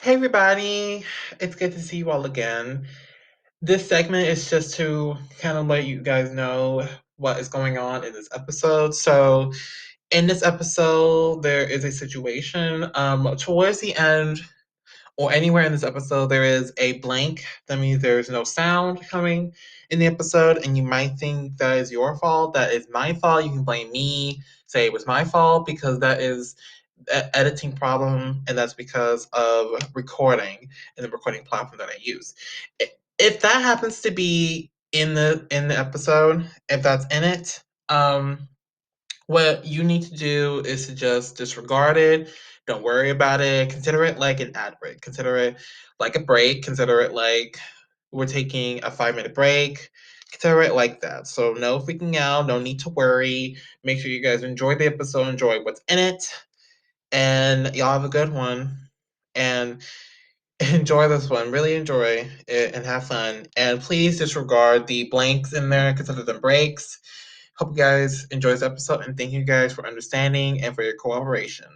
Hey everybody, it's good to see you all again. This segment is just to kind of let you guys know what is going on in this episode. So, in this episode, there is a situation. Towards the end, or anywhere in this episode, there is a blank. That means there's no sound coming in the episode, and you might think that is your fault. That is my fault. You can blame me, say it was my fault, because that is an editing problem, and that's because of recording and the recording platform that I use. If that happens to be in the episode, if that's in it, what you need to do is to just disregard it. Don't worry about it. Consider it like an ad break. Consider it like a break. Consider it like we're taking a 5 minute break. Consider it like that. So, no freaking out. No need to worry. Make sure you guys enjoy the episode, enjoy what's in it, and y'all have a good one. And enjoy this one. Really enjoy it and have fun. And please disregard the blanks in there, consider them breaks. Hope you guys enjoy this episode and thank you guys for understanding and for your cooperation.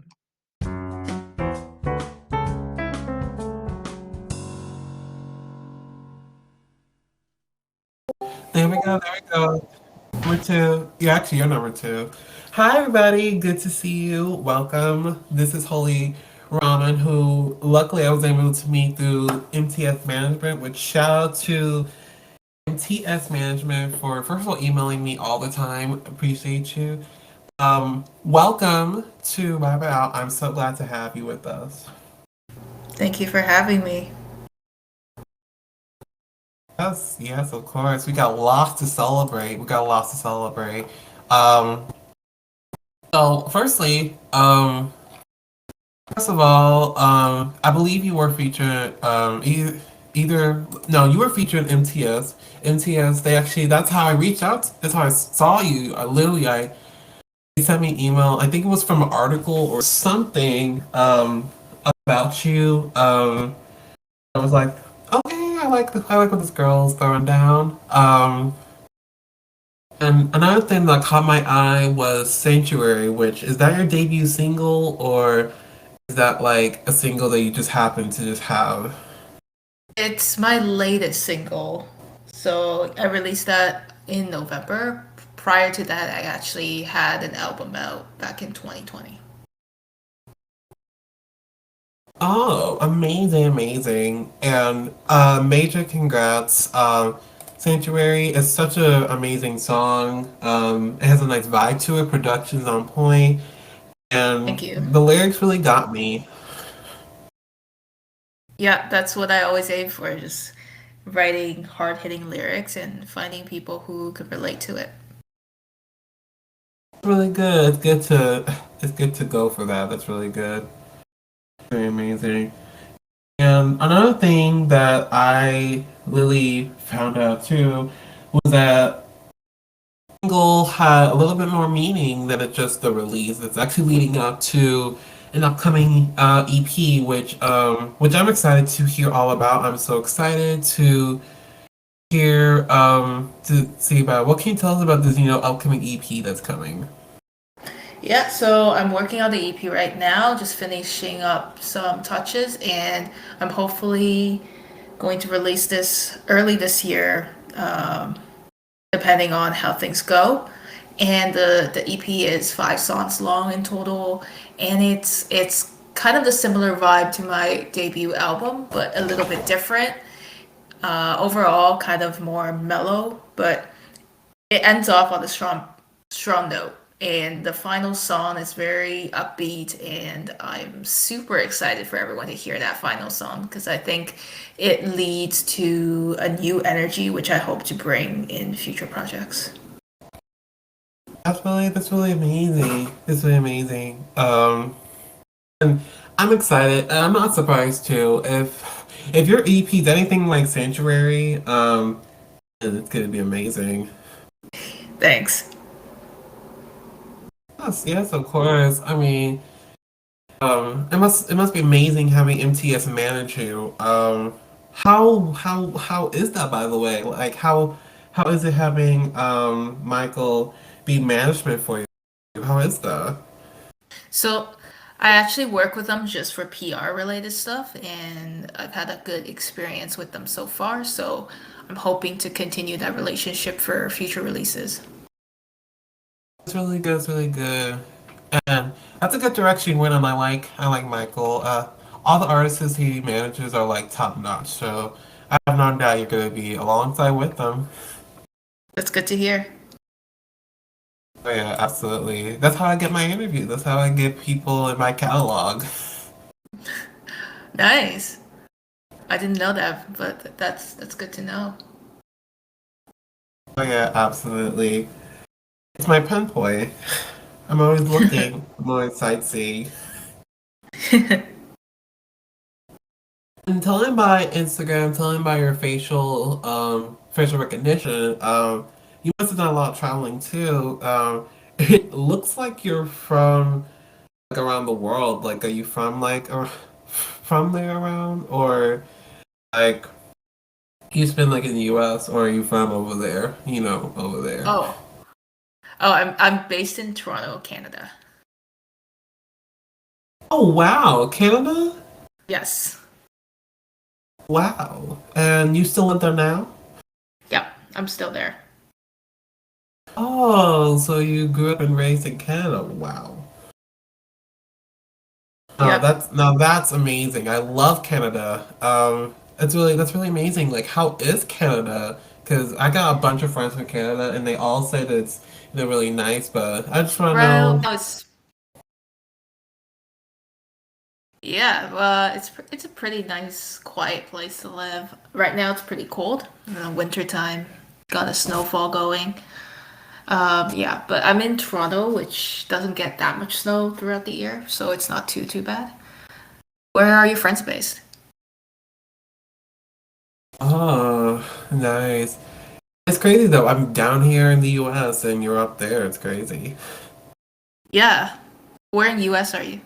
There we go. There we go. Number two. Yeah, actually, you're number two. Hi, everybody. Good to see you. Welcome. This is Holy Ramen, who luckily I was able to meet through MTS Management, which shout out to MTS Management for, first of all, emailing me all the time. Appreciate you. Welcome to Vibe Out. I'm so glad to have you with us. Thank you for having me. Yes, yes, of course. We got lots to celebrate. We got lots to celebrate. Um, so firstly, first of all, I believe you were featured, either, no, you were featured in MTS. MTS, they actually, that's how I reached out. That's how I saw you. They sent me an email. I think it was from an article or something, about you. I was like, okay, I like what this girl's throwing down. And another thing that caught my eye was Sanctuary, which is that your debut single, or is that like a single that you just happen to just have? It's my latest single. So I released that in November. Prior to that, I actually had an album out back in 2020. Oh, amazing, amazing. And major congrats. Sanctuary is such an amazing song. It has a nice vibe to it, production's on point, and Thank you. the lyrics really got me. Yeah, that's what I always aim for, just writing hard hitting lyrics and finding people who could relate to it. Really good. It's good to go for that. That's really good. Very amazing. And another thing that I really found out too was that single had a little bit more meaning than it's just the release. It's actually leading up to an upcoming EP, which I'm excited to hear all about. I'm so excited to hear to see about. What can you tell us about this upcoming EP that's coming? Yeah, so I'm working on the EP right now, just finishing up some touches, and I'm hopefully going to release this early this year. Depending on how things go. And the EP is 5 songs long in total, and it's kind of the similar vibe to my debut album, but a little bit different. Overall, kind of more mellow, but it ends off on a strong note. And the final song is very upbeat, and I'm super excited for everyone to hear that final song because I think it leads to a new energy, which I hope to bring in future projects. That's really amazing. It's really amazing. And I'm excited. And I'm not surprised too. If your EP is anything like Sanctuary, it's gonna be amazing. Thanks. Yes, yes, of course. I mean, it must be amazing having MTS manage you. How is that, by the way? Like how is it having Michael be management for you? How is that? So I actually work with them just for PR related stuff, and I've had a good experience with them so far. So I'm hoping to continue that relationship for future releases. It's really good. It's really good. And that's a good direction you went in. I like Michael. All the artists he manages are like top notch. So I have no doubt you're gonna be alongside with them. That's good to hear. Oh yeah, absolutely. That's how I get my interview. That's how I get people in my catalog. Nice. I didn't know that, but that's good to know. Oh yeah, absolutely. It's my pen point. I'm always looking. I'm always sightseeing. And tell him by Instagram, tell him by your facial recognition. You must have done a lot of traveling too. It looks like you're from like around the world. Like, are you from from there around, or like you been like in the U.S., or are you from over there? Over there. Oh, I'm based in Toronto, Canada. Oh wow, Canada. Yes. Wow, and you still live there now? Yeah, I'm still there. Oh, so you grew up and raised in Canada. Wow. Oh, Yep. that's amazing. I love Canada. That's really amazing. Like, how is Canada? Because I got a bunch of friends from Canada, and they all say that it's really nice. But I just want to Well, know. no, it's yeah. Well, it's a pretty nice, quiet place to live. Right now, it's pretty cold. Winter time, got a snowfall going. Yeah, but I'm in Toronto, which doesn't get that much snow throughout the year, so it's not too bad. Where are your friends based? Oh, nice. It's crazy though. I'm down here in the U.S. and you're up there. It's crazy. Yeah. Where in US are you?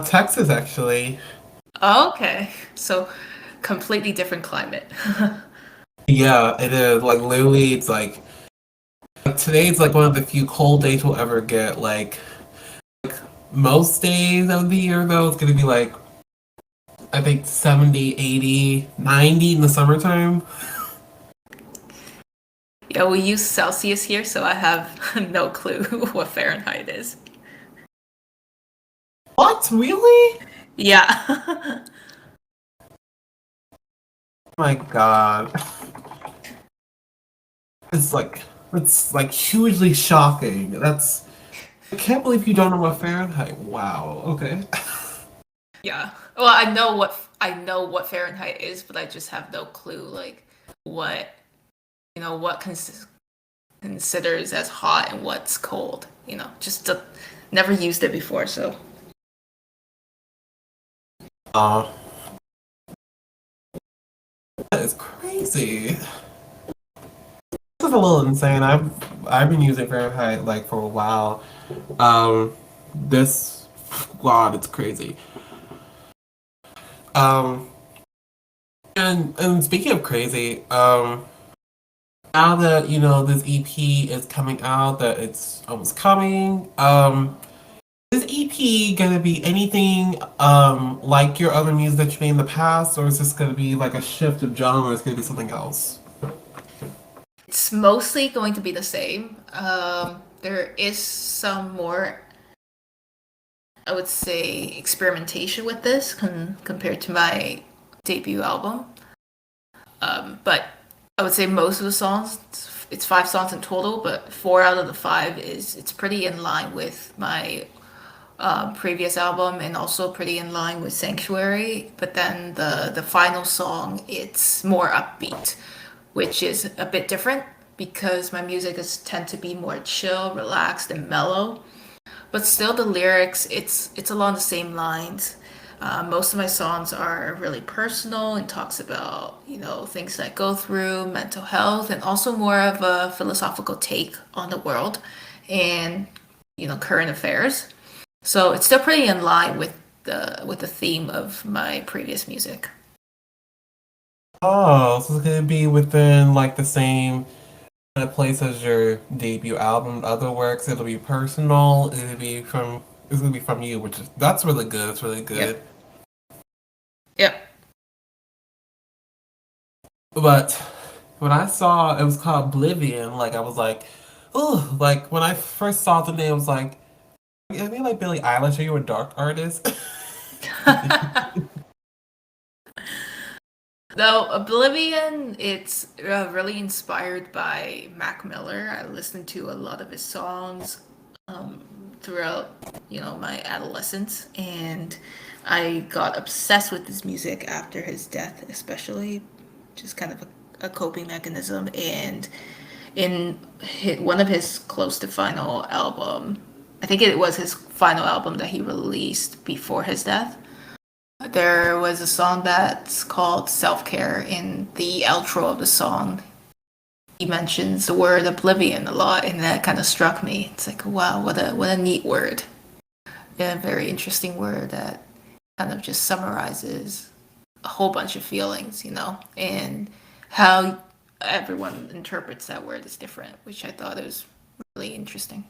Texas, actually. Oh, okay. So completely different climate. Yeah, it is. Like literally, it's like today's like one of the few cold days we'll ever get. Like most days of the year though, it's gonna be like I think 70, 80, 90 in the summertime. Yeah, we use Celsius here, so I have no clue what Fahrenheit is. What? Really? Yeah. Oh my God. It's like hugely shocking. I can't believe you don't know what Fahrenheit. Wow. Okay. Yeah. Well, I know what Fahrenheit is, but I just have no clue like what what considers as hot and what's cold. Never used it before, so Oh, that is crazy. This is a little insane. I've been using Fahrenheit like for a while. This God, it's crazy. Um, and speaking of crazy, now that this EP is coming out, that it's almost coming, is EP gonna be anything like your other music that you made in the past, or is this gonna be like a shift of genre? It's gonna be something else. it's mostly going to be the same. There is some more, I would say, experimentation with this compared to my debut album. But I would say most of the songs, it's 5 songs in total, but 4 out of the 5 it's pretty in line with my previous album and also pretty in line with Sanctuary. But then the final song, it's more upbeat, which is a bit different because my music is tend to be more chill, relaxed, and mellow. But still, the lyrics, it's along the same lines. Most of my songs are really personal and talks about things that I go through, mental health, and also more of a philosophical take on the world and current affairs. So it's still pretty in line with the theme of my previous music. Oh, so it's gonna be within like the same kind of place as your debut album, other works. It'll be personal. It'll be from is gonna be from you, which is that's really good. It's really Yep. good. Yep. But when I saw it was called Oblivion, like I was like, oh, like when I first saw the name, I was like, I mean, like Billie Eilish, are you a dark artist? Though Oblivion, it's really inspired by Mac Miller. I listened to a lot of his songs um, throughout, my adolescence, and I got obsessed with his music after his death, especially, just kind of a coping mechanism. And in one of his close to final album, I think it was his final album that he released before his death. There was a song that's called Self Care. In the outro of the song, he mentions the word oblivion a lot, and that kind of struck me. It's like, wow, what a neat word. Yeah, a very interesting word that kind of just summarizes a whole bunch of feelings, and how everyone interprets that word is different, which I thought was really interesting.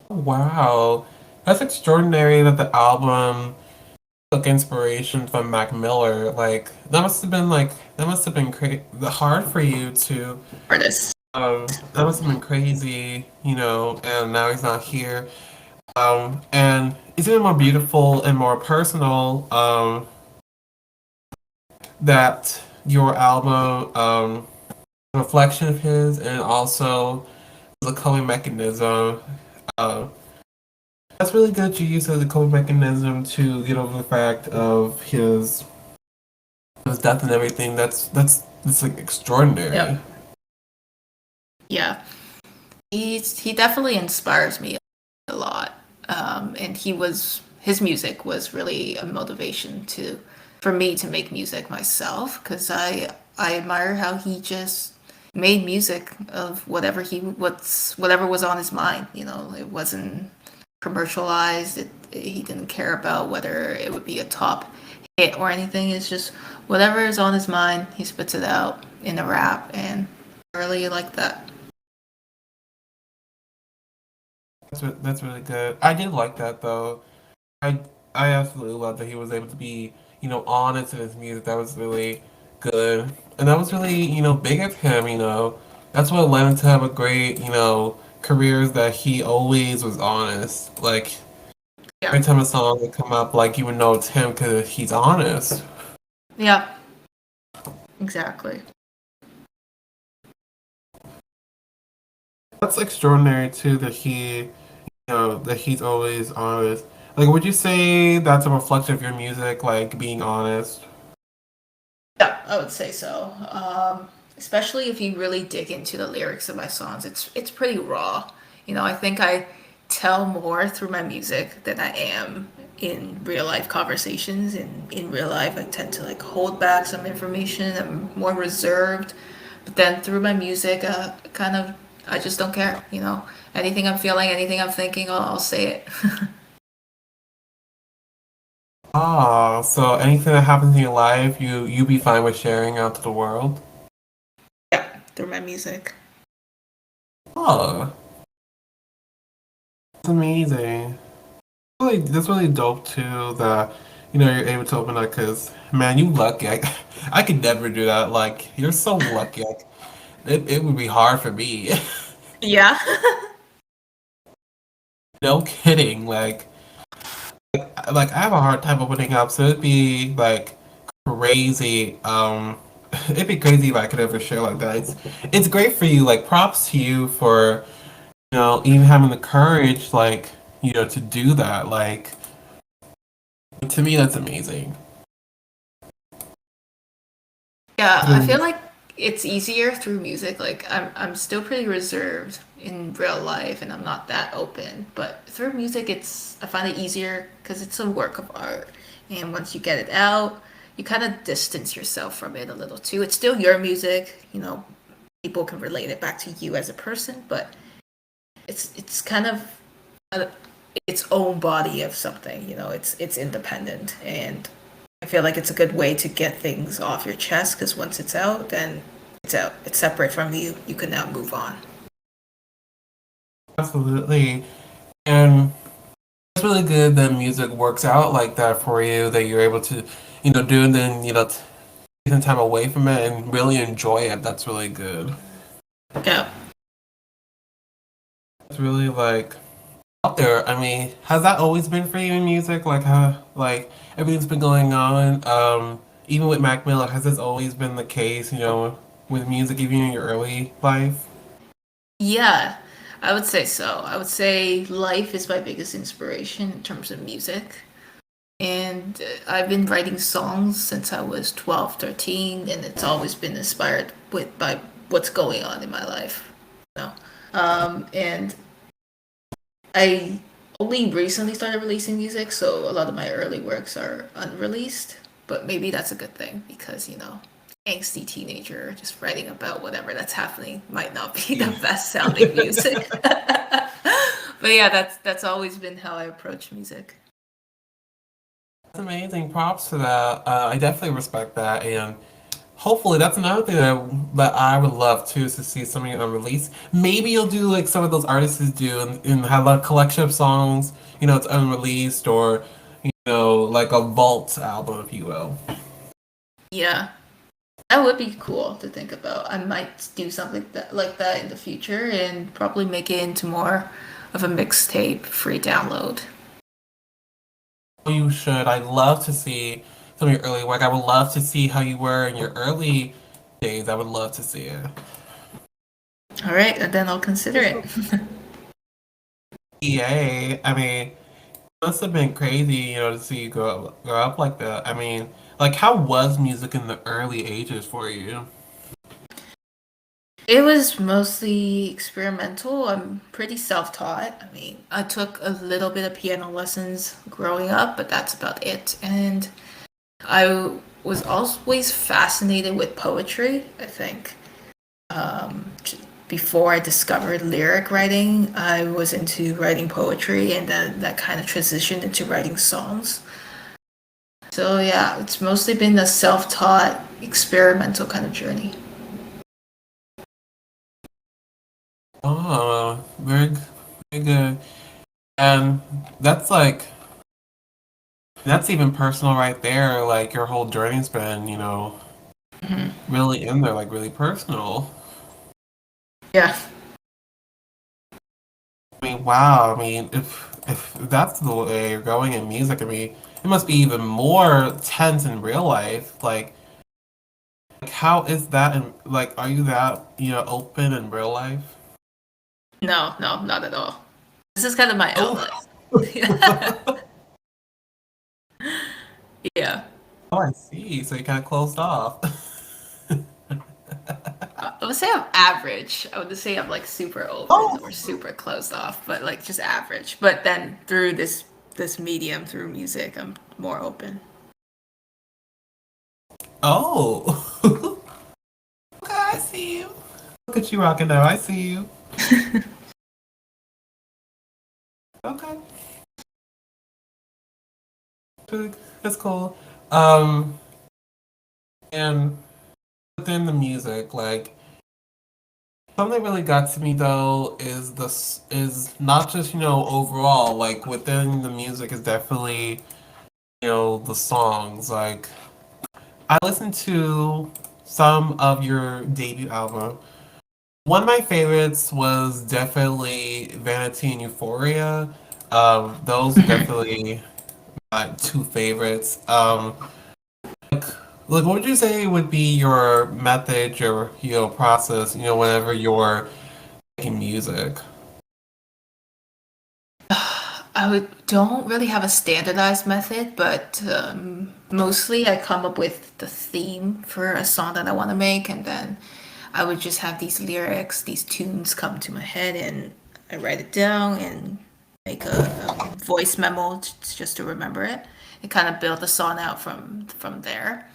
Wow, that's extraordinary that the album took inspiration from Mac Miller. Like that must have been hard for you to. Artists. That must have been crazy, you know. And now he's not here. And it's even more beautiful and more personal. That your album, a reflection of his, and also the coping mechanism. Uh, that's really good. You use it as a coping mechanism to get over the fact of his death and everything. That's like extraordinary. Yep. Yeah. He definitely inspires me a lot. And his music was really a motivation for me to make music myself, because I admire how he just made music of whatever was on his mind. It wasn't commercialized. He didn't care about whether it would be a top hit or anything. It's just whatever is on his mind. He spits it out in a rap, and I really like that. That's really good. I did like that though. I I absolutely love that he was able to be, you know, honest in his music. That was really good. And that was really, you know, big of him, you know. That's what led him to have a great, you know, careers that he always was honest. Like Yeah. every time a song would come up, like you would know it's him because he's honest. Yeah. Exactly. That's extraordinary too that you know, that he's always honest. Like, would you say that's a reflection of your music, like being honest? Yeah, I would say so. Especially if you really dig into the lyrics of my songs, it's pretty raw. I think I tell more through my music than I am in real life conversations. And in real life, I tend to like hold back some information. I'm more reserved. But then through my music, kind of, I just don't care. Anything I'm feeling, anything I'm thinking, I'll say it. Ah, so anything that happens in your life, you be fine with sharing out to the world? Yeah, through my music. Oh, that's amazing. That's really dope too. That you know you're able to open up because man, you lucky. I could never do that. Like you're so lucky. Like, it would be hard for me. Yeah. No kidding. Like I have a hard time opening up, so it'd be like crazy. It'd be crazy if I could ever share like that. It's great for you. Like props to you for you know even having the courage, like you know, to do that. Like to me, that's amazing. Yeah, It's I feel really- like it's easier through music. Like I'm still pretty reserved in real life and I'm not that open, but through music I find it easier because it's a work of art. And once you get it out, you kind of distance yourself from it a little too. It's still your music, people can relate it back to you as a person, but it's kind of a, its own body of something. It's independent, and I feel like it's a good way to get things off your chest because once it's out, then it's out. It's separate from you. You can now move on. Absolutely. And It's really good that music works out like that for you, that you're able to, do and then, take some time away from it and really enjoy it. That's really good. Yeah. It's really like out there. I mean, has that always been for you in music? Like how like everything's been going on, even with Mac Miller, has this always been the case, with music even in your early life? Yeah, I would say so. I would say life is my biggest inspiration in terms of music. And I've been writing songs since I was 12, 13, and it's always been inspired by what's going on in my life. You know? And I only recently started releasing music, so a lot of my early works are unreleased. But maybe that's a good thing because, angsty teenager just writing about whatever that's happening might not be the Yeah. best sounding music. But yeah, that's always been how I approach music. That's amazing. Props to that. I definitely respect that, and hopefully that's another thing that I would love too is to see something unreleased. Maybe you'll do like some of those artists do and have a collection of songs, it's unreleased or like a vault album, if you will. Yeah, that would be cool to think about. I might do something like that in the future and probably make it into more of a mixtape free download. You should. I'd love to see some of your early work. I would love to see how you were in your early days. I would love to see it. All right, and then I'll consider it. EA, I mean, it must have been crazy, to see you grow up like that. I mean, like, how was music in the early ages for you? It was mostly experimental. I'm pretty self-taught. I mean, I took a little bit of piano lessons growing up, but that's about it. And I was always fascinated with poetry, I think. Before I discovered lyric writing, I was into writing poetry, and then that kind of transitioned into writing songs. So yeah, it's mostly been a self-taught, experimental kind of journey. Oh, very good. And that's like, that's even personal right there. Like, your whole journey's been, Mhm. really in there, like, really personal. Yeah. I mean, wow. I mean, if that's the way you're going in music, I mean, it must be even more tense in real life. Like how is that? In, like, are you that open in real life? No, no, not at all. This is kind of my Oh, outlet. oh, Yeah. I see. So you kind of closed off. I would say I'm average. I would say I'm like super open Oh, or super closed off, but like just average. But then through this medium, through music, I'm more open. oh. Okay, I see you. Look at you rocking now. I see you. Okay, that's cool. Um, and within the music, like something that really got to me though is this is not just overall like within the music is definitely the songs. Like I listened to some of your debut album. One of my favorites was definitely Vanity and Euphoria. Those are definitely my two favorites. Like, what would you say would be your method, your process, whenever you're making music? I would don't really have a standardized method, but mostly I come up with the theme for a song that I want to make, and then I would just have these lyrics, these tunes come to my head, and I write it down and make a voice memo just to remember it, and kind of build the song out from there.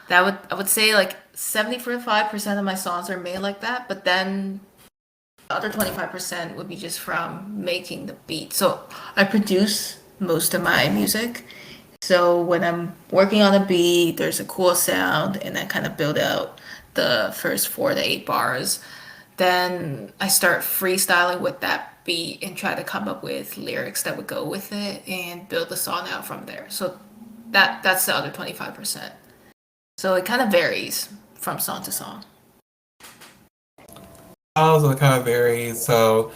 I would say like 75% of my songs are made like that, but then the other 25% would be just from making the beat. So I produce most of my music. So when I'm working on a beat, there's a cool sound, and I kind of build out the first 4 to 8 bars. Then I start freestyling with that beat and try to come up with lyrics that would go with it and build the song out from there. So that's the other 25%. So it kind of varies from song to song. Also, it kind of varies. So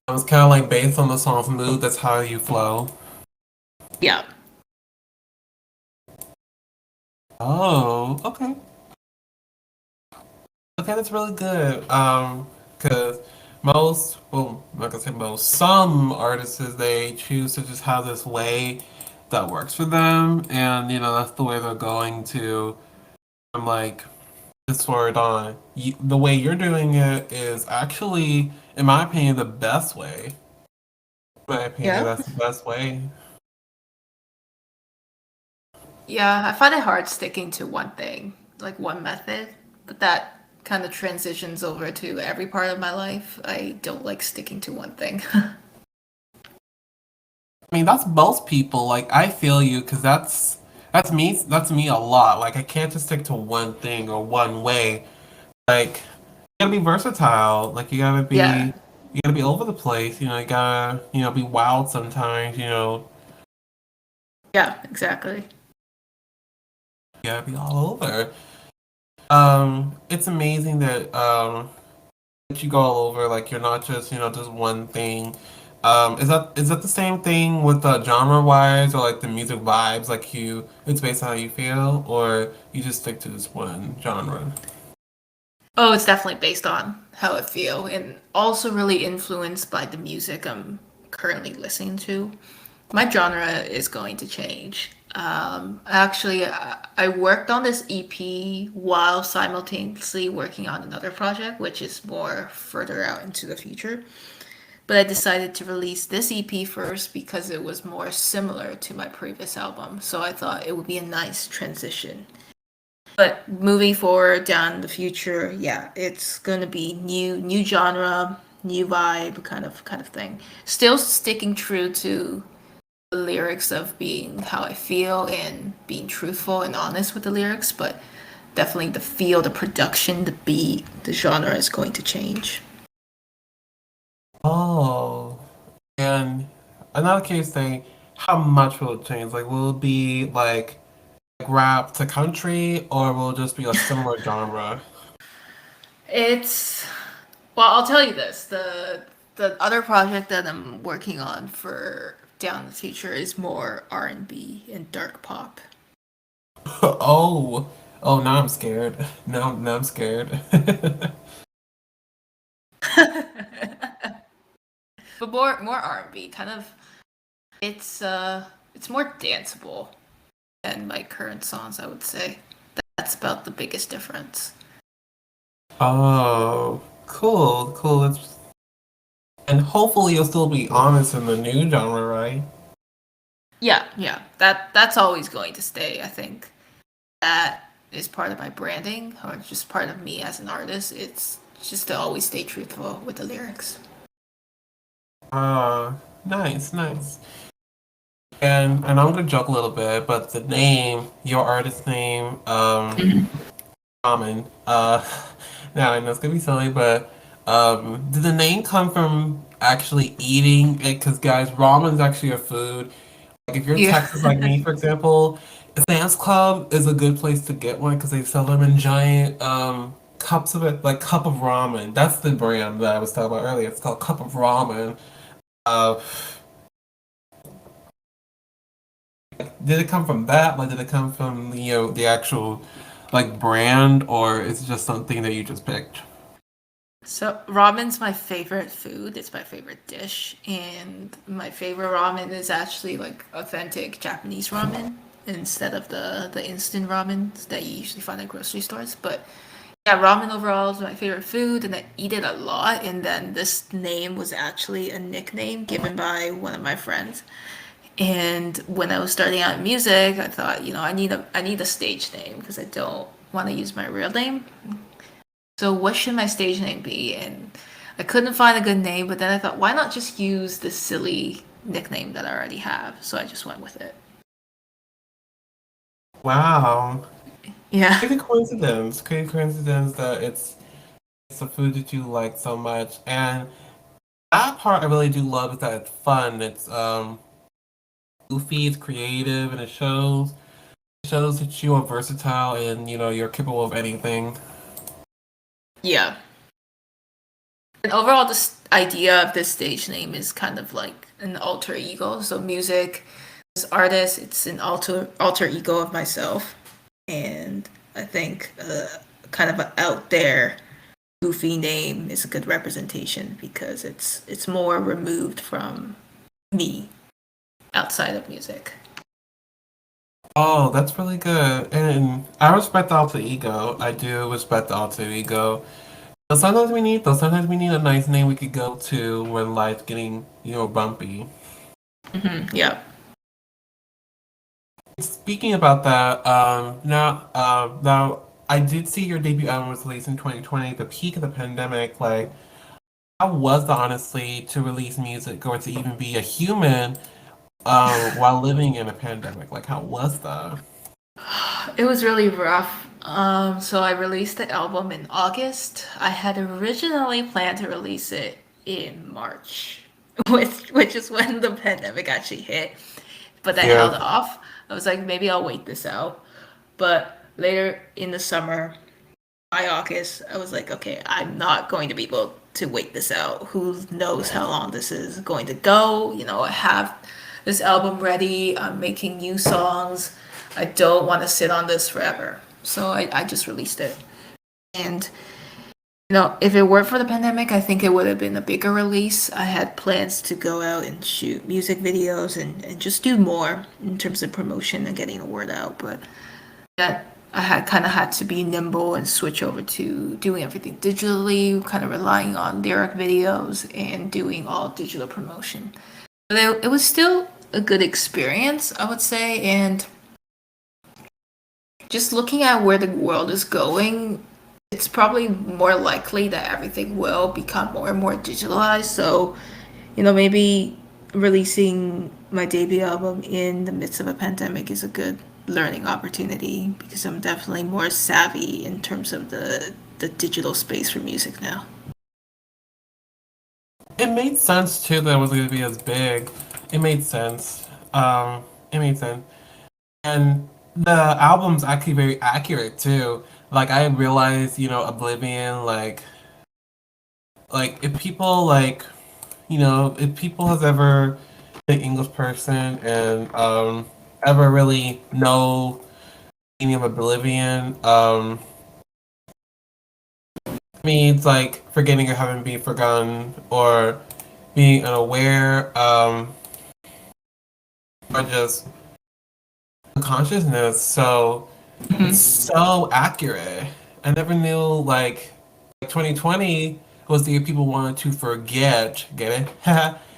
it's kind of like based on the song's mood. That's how you flow. Yeah. Oh, okay. Okay, that's really good. Because most, well, I'm not gonna say most, some artists they choose to just have this way that works for them, and that's the way they're going to. I'm like this forward on. The way you're doing it is actually, in my opinion, the best way. In my opinion, Yeah. that's the best way. Yeah, I find it hard sticking to one thing, like one method, but that kind of transitions over to every part of my life. I don't like sticking to one thing. I mean, that's most people. Like, I feel you because that's me. That's me a lot. Like, I can't just stick to one thing or one way. Like, you gotta be versatile. Like, Yeah. you gotta be over the place. You gotta, be wild sometimes. Yeah, exactly. You gotta be all over. It's amazing that you go all over. Like, you're not just, just one thing. Is that the same thing with genre wise or like the music vibes? Like it's based on how you feel, or you just stick to this one genre? Oh, it's definitely based on how I feel and also really influenced by the music I'm currently listening to. My genre is going to change. Actually, I worked on this EP while simultaneously working on another project, which is more further out into the future. But I decided to release this EP first because it was more similar to my previous album. So I thought it would be a nice transition. But moving forward down the future, yeah, it's gonna be new genre, new vibe kind of thing. Still sticking true to the lyrics of being how I feel and being truthful and honest with the lyrics, but definitely the feel, the production, the beat, the genre is going to change. Oh, and another curious thing, how much will it change? Like, will it be like rap to country, or will it just be a similar genre? It's well, I'll tell you this. The other project that I'm working on for down the future is more R&B and dark pop. Oh, oh, now I'm scared. Now I'm scared. But more R&B, kind of it's more danceable than my current songs, I would say. That's about the biggest difference. Oh, cool, cool. And hopefully you'll still be honest in the new genre, right? Yeah, yeah. That's always going to stay, I think. That is part of my branding or just part of me as an artist. It's just to always stay truthful with the lyrics. Nice, nice. And I'm gonna joke a little bit, but the name, your artist name, Ramen. Now I know it's gonna be silly, but did the name come from actually eating it? Because guys, ramen's actually a food. Like if you're Yeah. Texas like me, for example, Sam's Club is a good place to get one because they sell them in giant cups of it, like cup of ramen. That's the brand that I was talking about earlier. It's called Cup of Ramen. Uh, did it come from that? Like, did it come from the actual like brand, or is it just something that you just picked? So ramen's my favorite food. It's my favorite dish, and my favorite ramen is actually like authentic Japanese ramen instead of the instant ramen that you usually find at grocery stores. But yeah, ramen overall is my favorite food, and I eat it a lot. And then this name was actually a nickname given by one of my friends. And when I was starting out in music, I thought, I need a stage name because I don't want to use my real name. So what should my stage name be? And I couldn't find a good name, but then I thought, why not just use the silly nickname that I already have? So I just went with it. Wow, Yeah. crazy coincidence. Crazy coincidence that it's a food that you like so much. And That part I really do love is that it's fun. It's goofy, it's creative, and it shows that you are versatile and you're capable of anything. Yeah. And overall, this idea of this stage name is kind of like an alter ego. So music, as artist, it's an alter ego of myself, and I think kind of an out there goofy name is a good representation because it's more removed from me outside of music. Oh, that's really good. And I respect the alter ego. I do respect the alter ego. But sometimes we need a nice name we could go to when life's getting, bumpy. Yeah. Speaking about that, now I did see your debut album was released in 2020, the peak of the pandemic. Like, how was that honestly to release music or to even be a human while living in a pandemic? Like, how was that? It was really rough. So I released the album in August. I had originally planned to release it in March, which is when the pandemic actually hit. But I Yeah. held off. I was like, maybe I'll wait this out. But later in the summer, by August, I was like, okay, I'm not going to be able to wait this out. Who knows how long this is going to go? I have this album ready. I'm making new songs. I don't want to sit on this forever. So I just released it. And, if it weren't for the pandemic, I think it would have been a bigger release. I had plans to go out and shoot music videos and just do more in terms of promotion and getting the word out. But that I had kind of had to be nimble and switch over to doing everything digitally, kind of relying on lyric videos and doing all digital promotion. But it was still a good experience, I would say, and just looking at where the world is going, it's probably more likely that everything will become more and more digitalized. So, maybe releasing my debut album in the midst of a pandemic is a good learning opportunity because I'm definitely more savvy in terms of the digital space for music now. It made sense too that it was going to be as big. It made sense. It made sense. And the album's actually very accurate too. Like I realized, Oblivion, like if people if people has ever been an English person and ever really know the meaning of Oblivion, means like forgetting or having been forgotten or being unaware, or just consciousness. So it's Hmm. so accurate. I never knew like 2020 was the year people wanted to forget. Get it?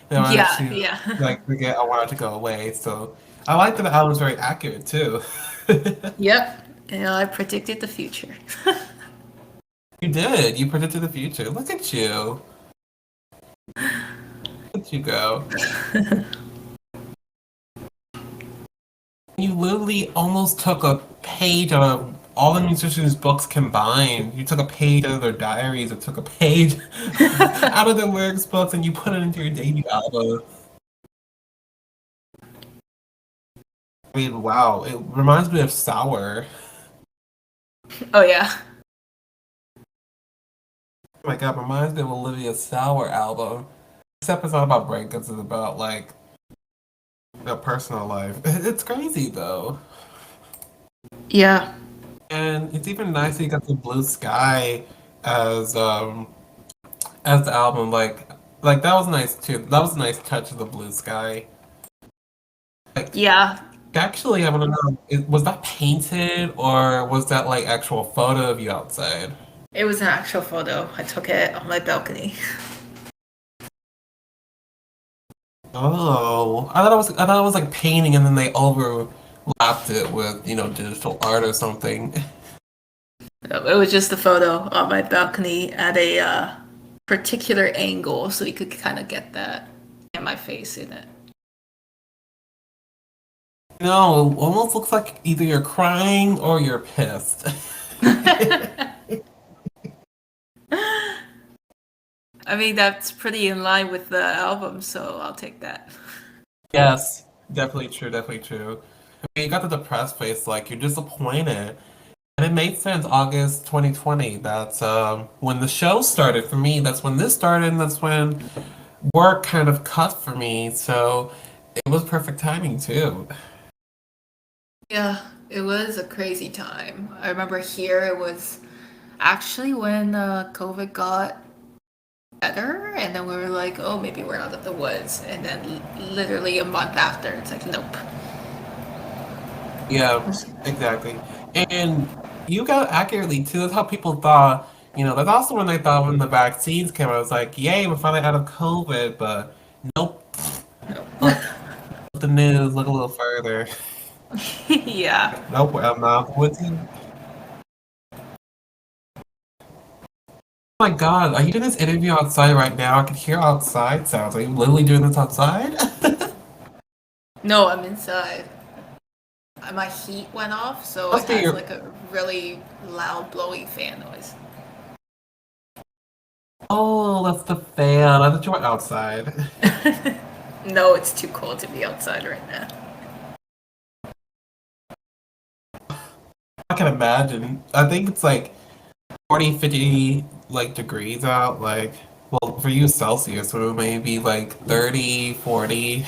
They wanted Yeah, to yeah. like forget. I wanted to go away. So I like that the album's very accurate too. Yep. I predicted the future. You did. You predicted the future. Look at you. Look at you go. You literally almost took a page out of all the musicians' books combined. You took a page out of their diaries, or took a page out of their lyrics books, and you put it into your debut album. I mean, wow, it reminds me of Sour. Oh yeah. Oh my god, it reminds me of Olivia's Sour album. Except it's not about breakups, it's about like their personal life. It's crazy though. Yeah. And it's even nice that you got the blue sky as as the album. Like that was nice too. That was a nice touch of the blue sky. Like Yeah. actually I wanna know, was that painted or was that like actual photo of you outside? It was an actual photo. I took it on my balcony. Oh, I thought it was like painting, and then they overlapped it with digital art or something. It was just a photo on my balcony at a particular angle, so you could kind of get that and my face in it. No, it almost looks like either you're crying or you're pissed. I I mean, that's pretty in line with the album, so I'll take that. Yes, definitely true, definitely true. I mean, you got the depressed face, like you're disappointed. And it made sense, August 2020. That's when the show started for me. That's when this started, and that's when work kind of cut for me. So it was perfect timing, too. Yeah, it was a crazy time. I remember here it was actually when COVID got better, and then we were like, oh, maybe we're out of the woods. And then literally a month after, it's like, nope. Yeah, exactly. And you got it accurately, too. That's how people thought. That's also when they thought when the vaccines came out. I was like, yay, we're finally out of COVID. But nope. Nope. Look at the news, look a little further. Yeah. Nope, I'm not with you. Oh my God, are you doing this interview outside right now? I can hear outside sounds. Are you literally doing this outside? No, I'm inside. My heat went off, so it Must be has your. like a really loud blowing fan noise. Oh, that's the fan. I thought you were outside. No, it's too cold to be outside right now. I can imagine. I think it's like 40, 50 like degrees out. Like, well, for you Celsius, so it may be like 30, 40.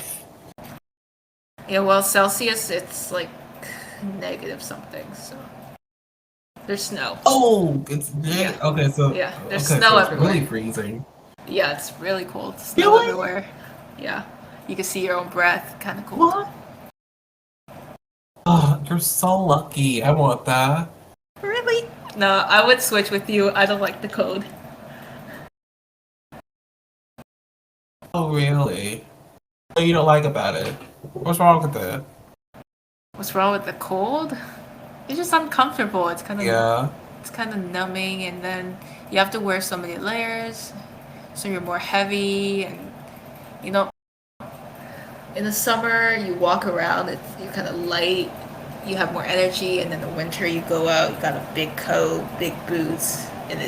Yeah, well, Celsius, it's like negative something, so there's snow. Oh, it's Yeah, negative. Okay, yeah, there's okay, snow so it's really everywhere. freezing. Yeah, it's really cold. Snow Really? everywhere. Yeah, you can see your own breath. Kind of cold. What? Oh, you're so lucky. I want that. Really? No, I would switch with you. I don't like the cold. Oh, really? What do you don't like about it? What's wrong with it? What's wrong with the cold? It's just uncomfortable. Yeah. It's kind of numbing, and then you have to wear so many layers, so you're more heavy, and you know, in the summer you walk around, you're kind of light, you have more energy, and then the winter you go out, you got a big coat, big boots, and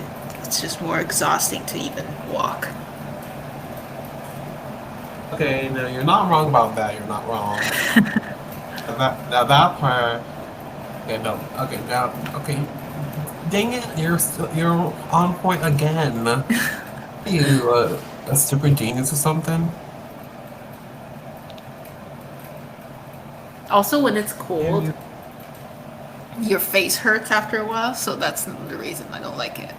it's just more exhausting to even walk. Okay, no, you're not wrong about that. You're not wrong. Now that part. Okay, no. Okay, now. Okay. Dang it! You're on point again. Are you a super genius or something? Also, when it's Yeah, cold, your face hurts after a while, so that's the reason I don't like it.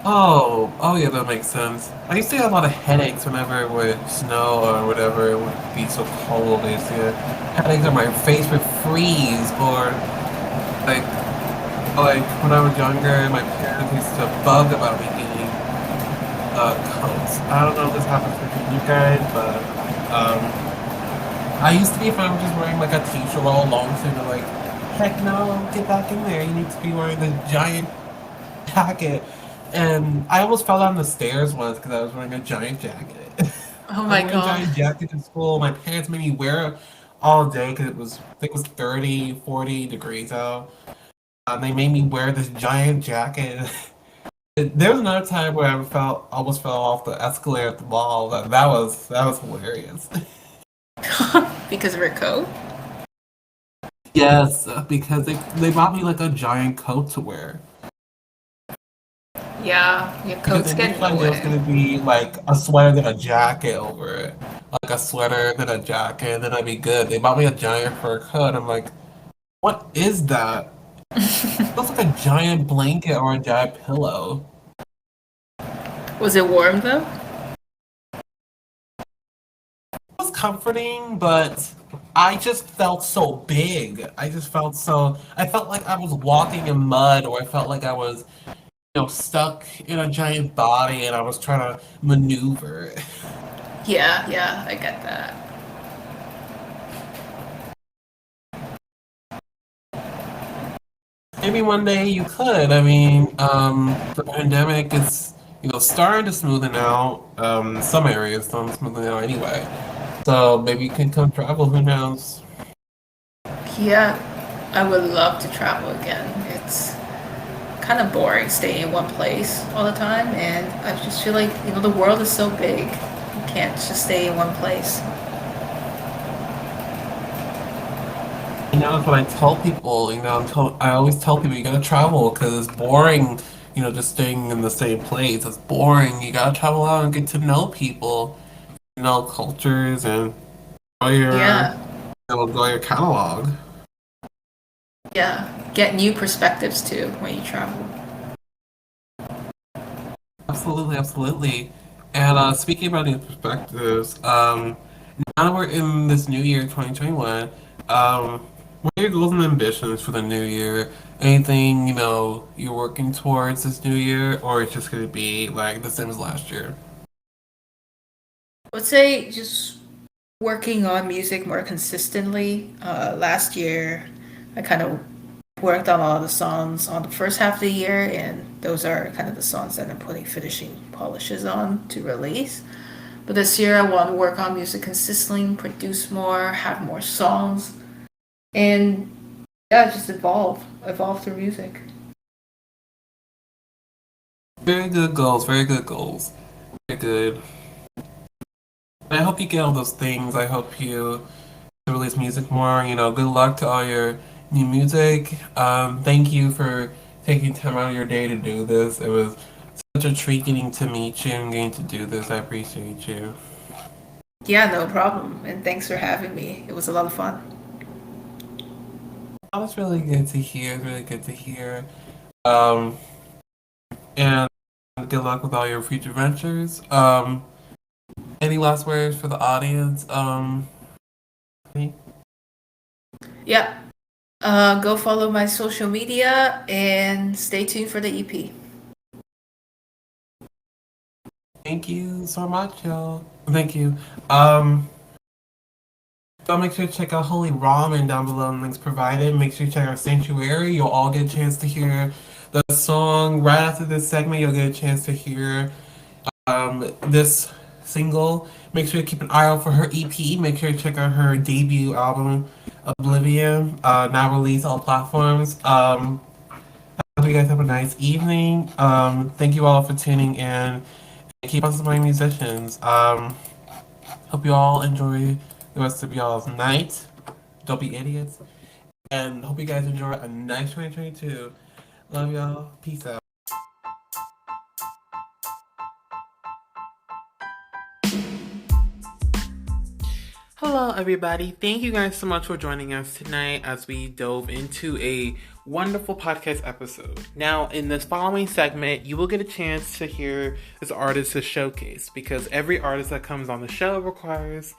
oh yeah, that makes sense. I used to get a lot of headaches whenever it would snow or whatever it would be so cold. I used to get headaches or my face would freeze or like when I was younger, my parents used to bug about me getting coats. I don't know if this happens with you guys, but I used to be fine with just wearing like a t-shirt all long sleeve and like, heck no, get back in there. You need to be wearing this giant jacket. And I almost fell down the stairs once because I was wearing a giant jacket. Oh I was my wearing a god. giant jacket to school. My parents made me wear it all day because I think it was 30, 40 degrees out. And they made me wear this giant jacket. There was another time where almost fell off the escalator at the mall. That was hilarious. Because of her coat? Yes, because they bought me like a giant coat to wear. Yeah, your Because coat's it looked getting like there was nowhere. gonna be like a sweater then a jacket over it. Like a sweater then a jacket, and then I'd be good. They bought me a giant fur coat. I'm like, what is that? It looks like a giant blanket or a giant pillow. Was it warm though? It was comforting, but I just felt so big. I felt like I was walking in mud, or I felt like I was, stuck in a giant body and I was trying to maneuver. Yeah, yeah, I get that. Maybe one day you could. I mean, the pandemic is, starting to smoothen out. Some areas don't smoothing out anyway. So maybe you can come travel. Who knows? Yeah, I would love to travel again. kind of boring staying in one place all the time. And I just feel like, the world is so big. You can't just stay in one place. That's what I tell people. I always tell people you gotta travel because it's boring. Just staying in the same place. It's boring. You gotta travel out and get to know people, cultures, and grow Yeah, grow your catalog. yeah. Get new perspectives too when you travel. Absolutely, absolutely. And speaking about new perspectives, now that we're in this new year, 2021, what are your goals and ambitions for the new year? Anything, you're working towards this new year, or it's just going to be like the same as last year? I would say just working on music more consistently. Last year, I kind of worked on all the songs on the first half of the year, and those are kind of the songs that I'm putting finishing polishes on to release. But this year, I want to work on music consistently, produce more, have more songs, and yeah, just evolve through music. Very good goals, very good goals. Very good. I hope you get all those things. I hope you release music more. Good luck to all your new music. Thank you for taking time out of your day to do this. It was such a treat getting to meet you and getting to do this. I appreciate you. Yeah, no problem. And thanks for having me. It was a lot of fun. That was really good to hear. Really good to hear. Um, and good luck with all your future ventures. Any last words for the audience? Yeah. Go follow my social media and stay tuned for the EP. Thank you so much, y'all. Thank you. So make sure to check out Holy Ramen down below in the links provided. Make sure to check out Sanctuary. You'll all get a chance to hear the song right after this segment. You'll get a chance to hear this single. Make sure to keep an eye out for her EP. Make sure to check out her debut album, Oblivion, now released on all platforms. I hope you guys have a nice evening. Thank you all for tuning in. And keep on supporting musicians. Hope you all enjoy the rest of y'all's night. Don't be idiots. And hope you guys enjoy a nice 2022. Love y'all. Peace out. Hello, everybody. Thank you guys so much for joining us tonight as we dove into a wonderful podcast episode. Now, in this following segment, you will get a chance to hear this artist's showcase because every artist that comes on the show requires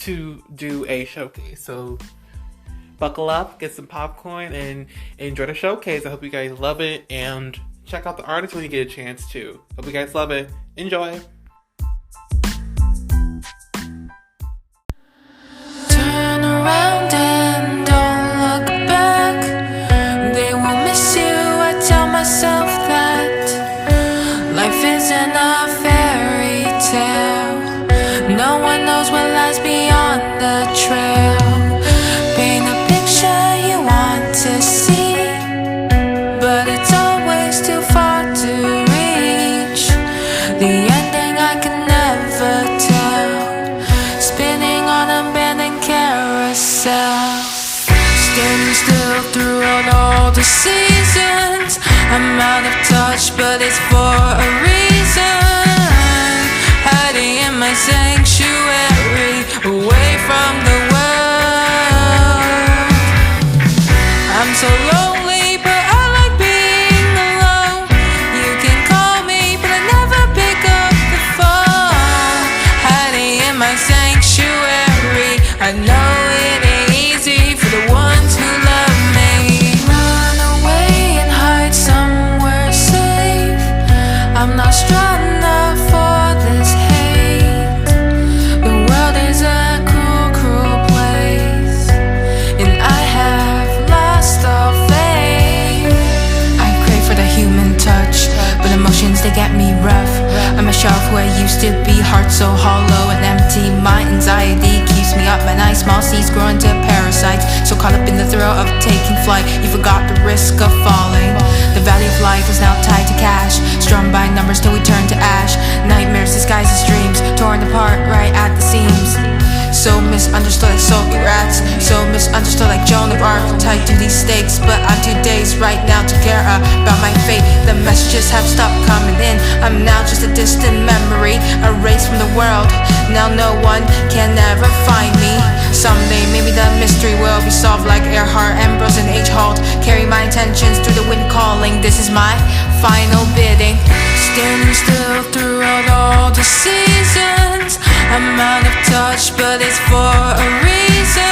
to do a showcase. So, buckle up, get some popcorn, and enjoy the showcase. I hope you guys love it, and check out the artist when you get a chance to. Hope you guys love it. Enjoy. Turn around and don't look back. They will miss you. I tell myself that life isn't a fairy tale. No one knows what lies beyond the trail. Paint a picture you want to see, but it's always too far to reach. The ending I can never tell. Spinning on abandoned carousel. Standing still throughout all the seasons. I'm out of touch, but it's for a reason. Hiding in my sanctuary, away from the world. I'm so lonely, but I like being alone. You can call me, but I never pick up the phone. Hiding in my sanctuary, I know it ain't easy for the ones who love me. Run away and hide somewhere safe. I'm not strong enough for this hate. The world is a cruel, cruel place, and I have lost all faith. I crave for the human touch, but emotions they get me rough. I'm a shelf who I used to be, heart so hollow and empty. My anxiety keeps me up, my nice small seeds grow into parasites. So caught up in the thrill of taking flight. You forgot the risk of falling. The value of life is now tied to cash, strung by numbers till we turn to ash. Nightmares disguised as dreams, torn apart right at the seams. So misunderstood like salty rats, so misunderstood like Joan of Arc. Tied to these stakes, but I'm too dazed right now to care about my fate. The messages have stopped coming in. I'm now just a distant memory, erased from the world. Now no one can ever find me. Someday maybe the mystery will be solved like Earhart, Ambrose and H. Holt. Carry my intentions through the wind calling. This is my final bidding. Standing still throughout all the seasons. I'm out of touch, but it's for a reason.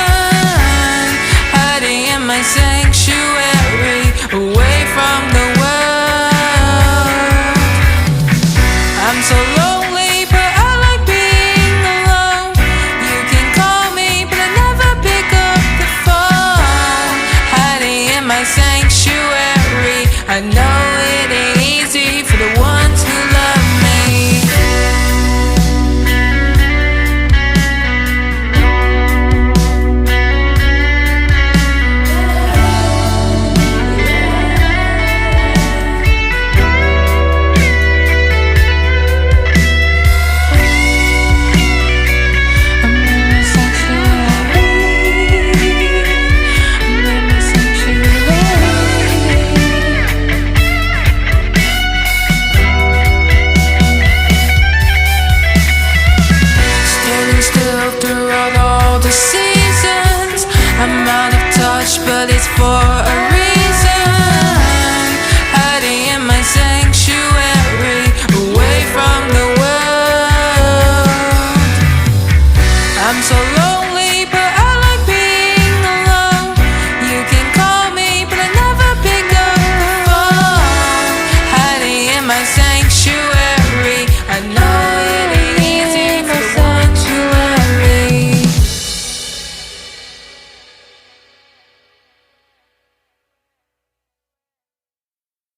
Hiding in my sanctuary, away from the world. I'm so lonely, but I like being alone. You can call me, but I never pick up the phone. Hiding in my sanctuary, I know it ain't easy for the ones who love me. But it's for